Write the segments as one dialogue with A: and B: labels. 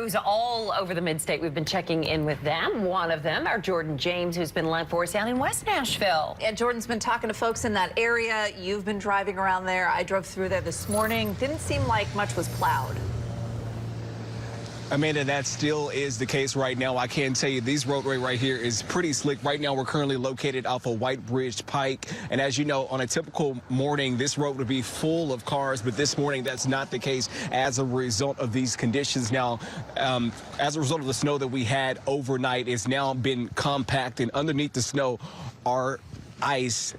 A: crews all over the Midstate. We've been checking in with them. One of them, our Jordan James, who's been live for us down in West Nashville.
B: Yeah, Jordan's been talking to folks in that area. You've been driving around there. I drove through there this morning. Didn't seem like much was plowed.
C: Amanda, that still is the case right now. I can tell you this roadway right here is pretty slick. Right now, we're currently located off of White Bridge Pike. And as you know, on a typical morning, this road would be full of cars. But this morning, that's not the case as a result of these conditions. Now, as a result of the snow that we had overnight, it's now been compacted. Underneath the snow are ice,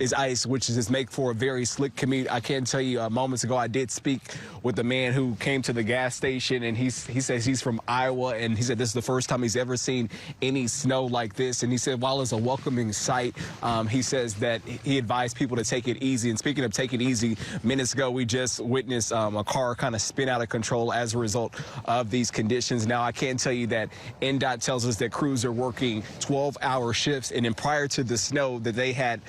C: which is make for a very slick commute. I can tell you moments ago I did speak with the man who came to the gas station, and he says he's from Iowa, and he said this is the first time he's ever seen any snow like this. And he said while it's a welcoming sight, he says that he advised people to take it easy. And speaking of taking it easy, minutes ago we just witnessed a car kind of spin out of control as a result of these conditions. Now I can tell you that NDOT tells us that crews are working 12-hour shifts, and then prior to the snow that they had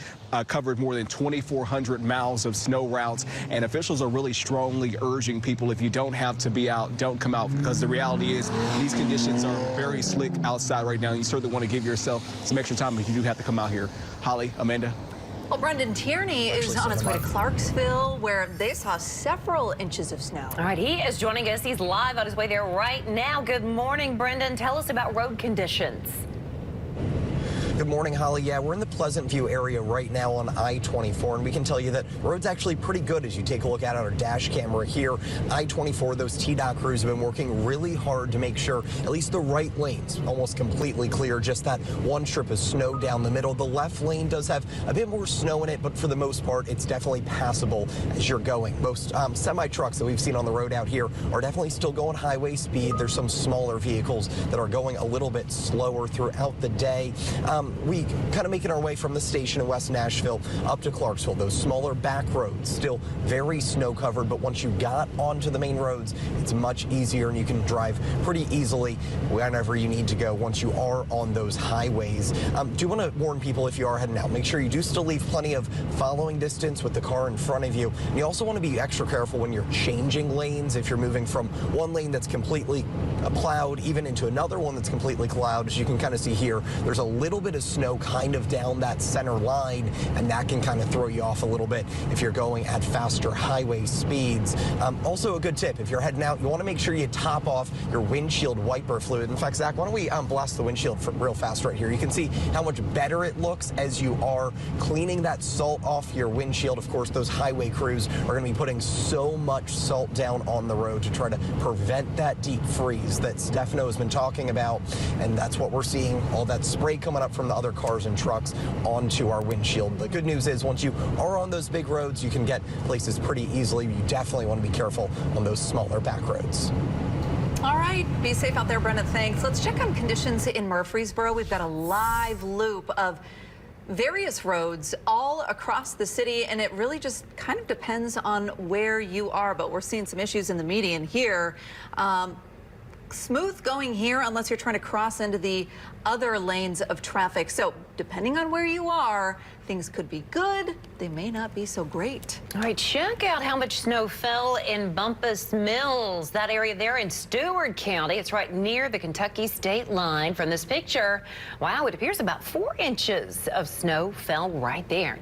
C: covered more than 2,400 miles of snow routes, and officials are really strongly urging people, if you don't have to be out, don't come out, because the reality is these conditions are very slick outside right now. You certainly want to give yourself some extra time if you do have to come out here. Holly, Amanda.
B: Well, Brendan Tierney is on his way to Clarksville, where they saw several inches of snow.
A: All right, he is joining us. He's live on his way there right now. Good morning, Brendan. Tell us about road conditions.
D: Good morning, Holly. Yeah, we're in the Pleasant View area right now on I-24, and we can tell you that road's actually pretty good as you take a look at our dash camera here. I-24, those TDOT crews have been working really hard to make sure at least the right lane's almost completely clear. Just that one strip of snow down the middle. The left lane does have a bit more snow in it, but for the most part, it's definitely passable as you're going. Most semi-trucks that we've seen on the road out here are definitely still going highway speed. There's some smaller vehicles that are going a little bit slower throughout the day. We kind of making our way from the station in West Nashville up to Clarksville. Those smaller back roads still very snow covered, but once you got onto the main roads, it's much easier and you can drive pretty easily whenever you need to go once you are on those highways. Do want to warn people, if you are heading out, make sure you do still leave plenty of following distance with the car in front of you. And you also want to be extra careful when you're changing lanes. If you're moving from one lane that's completely plowed even into another one that's completely plowed, as you can kind of see here, there's a little bit of snow kind of down that center line, and that can kind of throw you off a little bit if you're going at faster highway speeds. Also a good tip, if you're heading out, you want to make sure you top off your windshield wiper fluid. In fact, Zach, why don't we blast the windshield real fast right here. You can see how much better it looks as you are cleaning that salt off your windshield. Of course, those highway crews are going to be putting so much salt down on the road to try to prevent that deep freeze that Stefano has been talking about, and that's what we're seeing, all that spray coming up from the other cars and trucks onto our windshield. The good news is once you are on those big roads, you can get places pretty easily. You definitely want to be careful on those smaller back roads.
B: All right, be safe out there, Brendan. Thanks. Let's check on conditions in Murfreesboro. We've got a live loop of various roads all across the city, and it really just kind of depends on where you are, but we're seeing some issues in the median here. Smooth going here unless you're trying to cross into the other lanes of traffic. So depending on where you are, things could be good. They may not be so great.
A: All right, check out how much snow fell in Bumpus Mills, that area there in Stewart County. It's right near the Kentucky state line. From this picture, wow, it appears about 4 inches of snow fell right there.